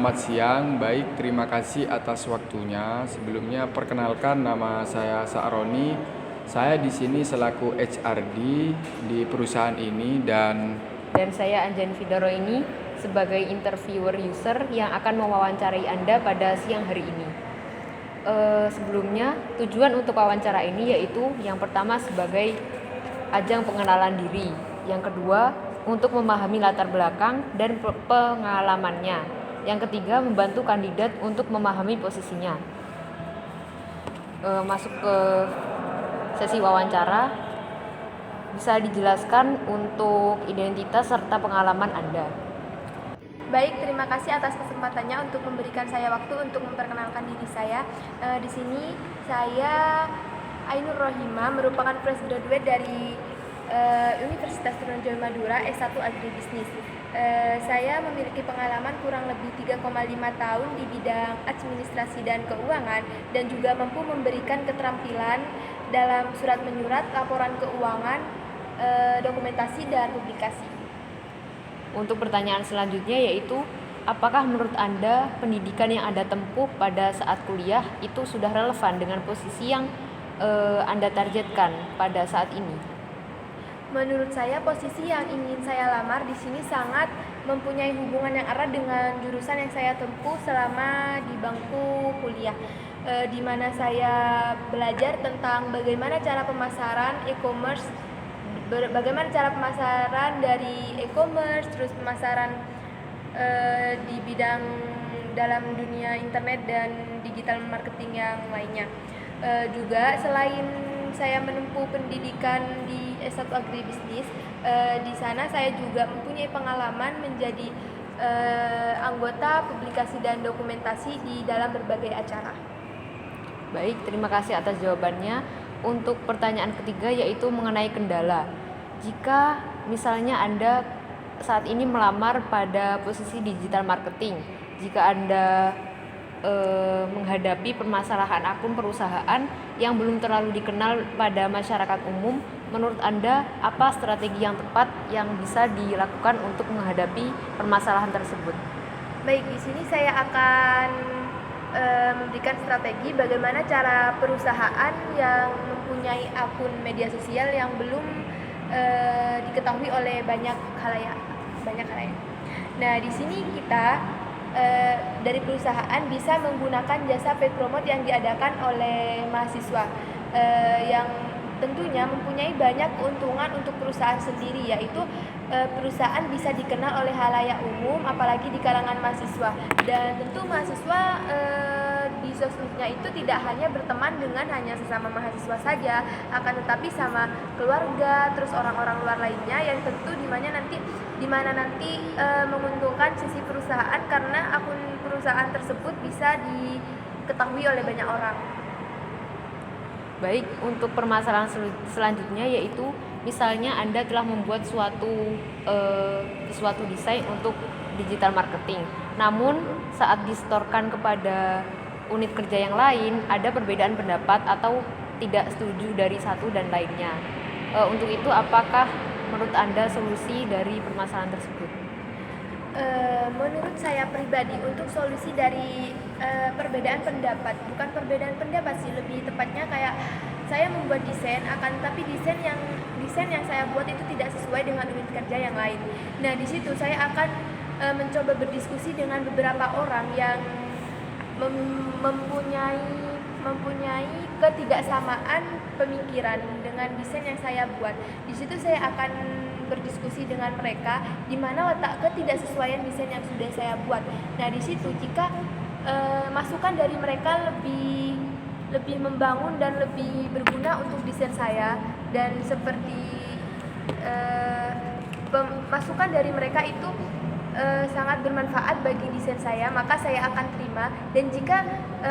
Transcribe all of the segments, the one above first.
Selamat siang, baik terima kasih atas waktunya. Sebelumnya perkenalkan nama saya Sa'roni. Saya di sini selaku HRD di perusahaan ini Dan saya Anjani Fidaro ini sebagai interviewer user yang akan mewawancarai Anda pada siang hari ini. Sebelumnya, tujuan untuk wawancara ini yaitu yang pertama sebagai ajang pengenalan diri, yang kedua untuk memahami latar belakang dan pengalamannya, yang ketiga membantu kandidat untuk memahami posisinya. Masuk ke sesi wawancara, bisa dijelaskan untuk identitas serta pengalaman Anda. Baik, terima kasih atas kesempatannya untuk memberikan saya waktu untuk memperkenalkan diri saya. Di sini saya Ainur Rohima, merupakan fresh graduate dari Universitas Trunojoyo Madura, S1 Agribisnis. Saya memiliki pengalaman kurang lebih 3,5 tahun di bidang administrasi dan keuangan, dan juga mampu memberikan keterampilan dalam surat menyurat, laporan keuangan, dokumentasi, dan publikasi. Untuk pertanyaan selanjutnya yaitu, apakah menurut Anda pendidikan yang Anda tempuh pada saat kuliah itu sudah relevan dengan posisi yang Anda targetkan pada saat ini? Menurut saya, posisi yang ingin saya lamar di sini sangat mempunyai hubungan yang erat dengan jurusan yang saya tempuh selama di bangku kuliah, di mana saya belajar tentang bagaimana cara pemasaran e-commerce, bagaimana cara pemasaran dari e-commerce, terus pemasaran di bidang dalam dunia internet dan digital marketing yang lainnya. Juga selain saya menempuh pendidikan di S1 Agribisnis, di sana saya juga mempunyai pengalaman menjadi anggota publikasi dan dokumentasi di dalam berbagai acara. Baik, terima kasih atas jawabannya. Untuk pertanyaan ketiga yaitu mengenai kendala. Jika misalnya Anda saat ini melamar pada posisi digital marketing, jika Anda menghadapi permasalahan akun perusahaan yang belum terlalu dikenal pada masyarakat umum, menurut Anda apa strategi yang tepat yang bisa dilakukan untuk menghadapi permasalahan tersebut? Baik, di sini saya akan memberikan strategi bagaimana cara perusahaan yang mempunyai akun media sosial yang belum diketahui oleh banyak khalayak. Nah, di sini kita dari perusahaan bisa menggunakan jasa paid promote yang diadakan oleh mahasiswa, yang tentunya mempunyai banyak keuntungan untuk perusahaan sendiri, yaitu perusahaan bisa dikenal oleh khalayak umum, apalagi di kalangan mahasiswa. Dan tentu mahasiswa di sosmednya itu tidak hanya berteman dengan hanya sesama mahasiswa saja, akan tetapi sama keluarga, terus orang-orang luar lainnya, yang tentu di mana nanti menguntungkan sisi perusahaan karena akun perusahaan tersebut bisa diketahui oleh banyak orang. Baik, untuk permasalahan selanjutnya yaitu misalnya Anda telah membuat suatu desain untuk digital marketing, namun saat disetorkan kepada unit kerja yang lain ada perbedaan pendapat atau tidak setuju dari satu dan lainnya. Untuk itu apakah menurut Anda solusi dari permasalahan tersebut? Menurut saya pribadi, untuk solusi dari perbedaan pendapat, bukan perbedaan pendapat sih, lebih tepatnya kayak saya membuat desain, akan tapi desain yang saya buat itu tidak sesuai dengan unit kerja yang lain. Nah, di situ saya akan mencoba berdiskusi dengan beberapa orang yang mempunyai ketidaksamaan pemikiran dengan desain yang saya buat. Di situ saya akan berdiskusi dengan mereka di mana letak ketidaksesuaian desain yang sudah saya buat. Nah, di situ jika masukan dari mereka lebih membangun dan lebih berguna untuk desain saya, dan seperti masukan dari mereka itu sangat bermanfaat bagi desain saya, maka saya akan terima. Dan jika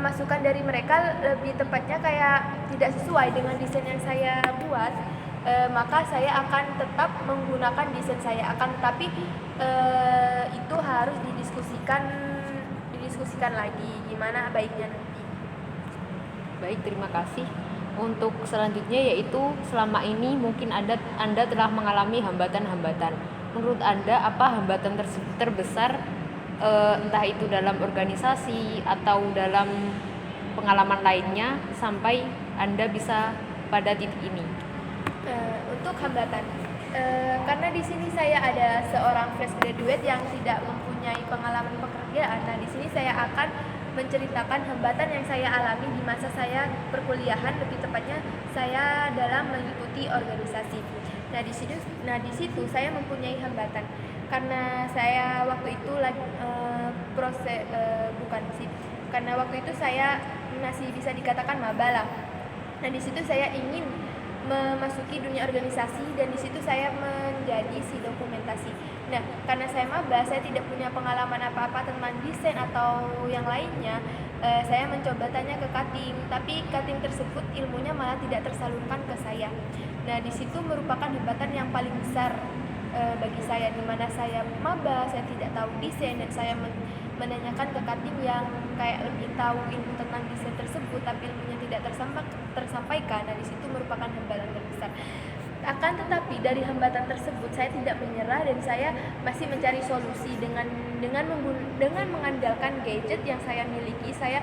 masukan dari mereka lebih tepatnya kayak tidak sesuai dengan desain yang saya buat, maka saya akan tetap menggunakan desain saya, akan tetapi itu harus didiskusikan lagi gimana baiknya nanti. Baik, terima kasih. Untuk selanjutnya yaitu selama ini mungkin Anda telah mengalami hambatan-hambatan. Menurut Anda apa hambatan terbesar entah itu dalam organisasi atau dalam pengalaman lainnya sampai Anda bisa pada titik ini? Untuk hambatan, karena di sini saya ada seorang fresh graduate yang tidak mempunyai pengalaman pekerjaan. Nah, di sini saya akan menceritakan hambatan yang saya alami di masa saya perkuliahan, lebih tepatnya saya dalam mengikuti organisasi. Nah, di situ saya mempunyai hambatan karena saya waktu itu lagi bukan sih, karena waktu itu saya masih bisa dikatakan maba lah. Nah, di situ saya ingin memasuki dunia organisasi dan di situ saya menjadi si dokumentasi. Nah, karena saya maba, saya tidak punya pengalaman apa-apa tentang desain atau yang lainnya. Saya mencoba tanya ke cutting, tapi cutting tersebut ilmunya malah tidak tersalurkan ke saya. Nah, di situ merupakan hambatan yang paling besar bagi saya, di mana saya maba, saya tidak tahu desain dan saya menanyakan ke cutting yang kayak lebih tahu ilmu tentang desain tersebut, tapi ilmunya tidak tersampaikan. Nah, di situ merupakan hambatan terbesar. Akan tetapi dari hambatan tersebut saya tidak menyerah dan saya masih mencari solusi dengan mengandalkan gadget yang saya miliki. Saya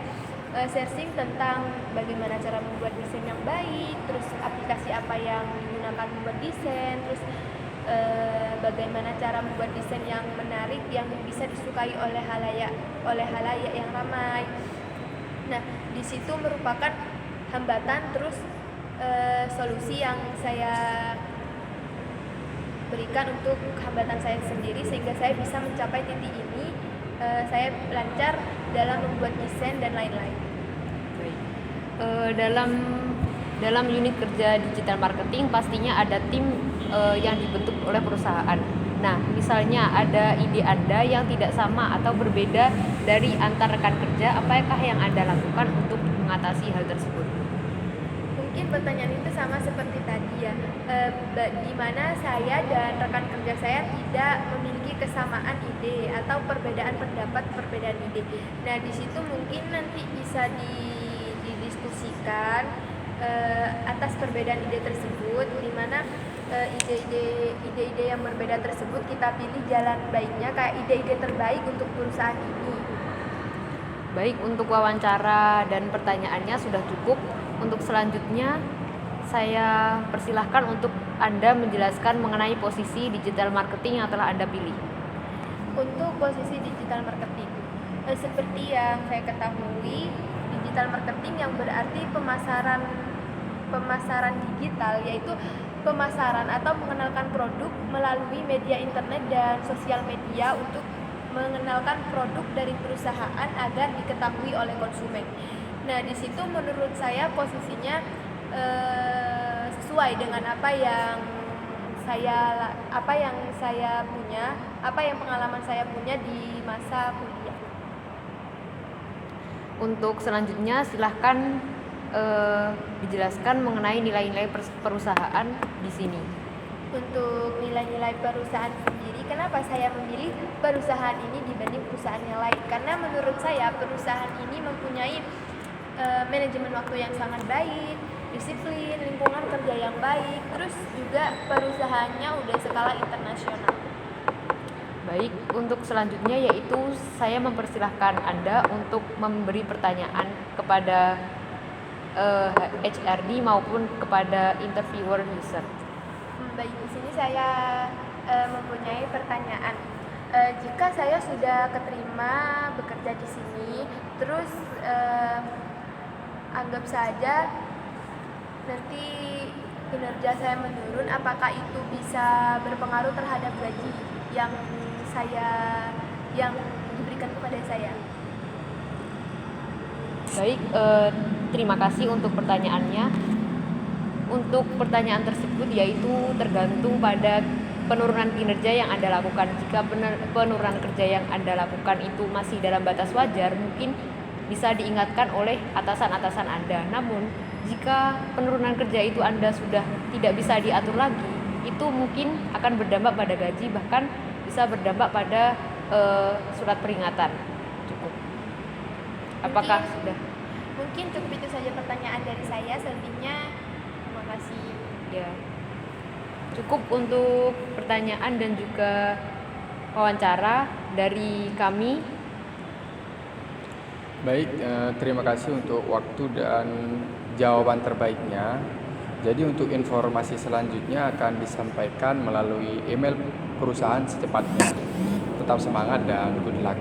searching tentang bagaimana cara membuat desain yang baik, terus aplikasi apa yang digunakan membuat desain, terus bagaimana cara membuat desain yang menarik yang bisa disukai oleh halayak yang ramai. Nah, di situ merupakan hambatan, terus solusi yang saya berikan untuk hambatan saya sendiri sehingga saya bisa mencapai titik ini. Saya lancar dalam membuat desain dan lain-lain. Baik. Dalam unit kerja digital marketing pastinya ada tim yang dibentuk oleh perusahaan. Nah, misalnya ada ide Anda yang tidak sama atau berbeda dari antar rekan kerja, apakah yang Anda lakukan untuk mengatasi hal tersebut? Mungkin pertanyaan itu sama seperti tadi ya, di mana saya dan rekan kerja saya tidak memiliki kesamaan ide atau perbedaan pendapat, perbedaan ide. Nah, di situ mungkin nanti bisa didiskusikan atas perbedaan ide tersebut, di mana ide-ide yang berbeda tersebut kita pilih jalan baiknya, kayak ide-ide terbaik untuk perusahaan ini. Baik, untuk wawancara dan pertanyaannya sudah cukup. Untuk selanjutnya saya persilahkan untuk Anda menjelaskan mengenai posisi digital marketing yang telah Anda pilih. Untuk posisi digital marketing, seperti yang saya ketahui, digital marketing yang berarti pemasaran digital, yaitu pemasaran atau mengenalkan produk melalui media internet dan sosial media untuk mengenalkan produk dari perusahaan agar diketahui oleh konsumen. Nah, di situ menurut saya posisinya sesuai dengan apa yang saya punya, apa yang pengalaman saya punya di masa kuliah. Untuk selanjutnya silahkan dijelaskan mengenai nilai-nilai perusahaan di sini. Untuk nilai-nilai perusahaan sendiri, kenapa saya memilih perusahaan ini dibanding perusahaan yang lain? Karena menurut saya perusahaan ini mempunyai manajemen waktu yang sangat baik, disiplin, lingkungan kerja yang baik, terus juga perusahaannya udah skala internasional. Baik, untuk selanjutnya yaitu saya mempersilahkan Anda untuk memberi pertanyaan kepada HRD maupun kepada interviewer user. Baik, di sini saya mempunyai pertanyaan. Jika saya sudah keterima bekerja di sini, terus anggap saja nanti kinerja saya menurun, apakah itu bisa berpengaruh terhadap gaji yang diberikan kepada saya? Baik, terima kasih untuk pertanyaannya. Untuk pertanyaan tersebut yaitu tergantung pada penurunan kinerja yang Anda lakukan. Jika penurunan kerja yang Anda lakukan itu masih dalam batas wajar, mungkin bisa diingatkan oleh atasan-atasan Anda. Namun, jika penurunan kerja itu Anda sudah tidak bisa diatur lagi, itu mungkin akan berdampak pada gaji, bahkan bisa berdampak pada surat peringatan. Cukup. Apakah sudah? Mungkin cukup itu saja pertanyaan dari saya. Selebihnya, terima kasih. Ya. Cukup untuk pertanyaan dan juga wawancara. dari kami. Baik, terima kasih untuk waktu dan jawaban terbaiknya. Jadi untuk informasi selanjutnya akan disampaikan melalui email perusahaan secepatnya. Tetap semangat dan good luck.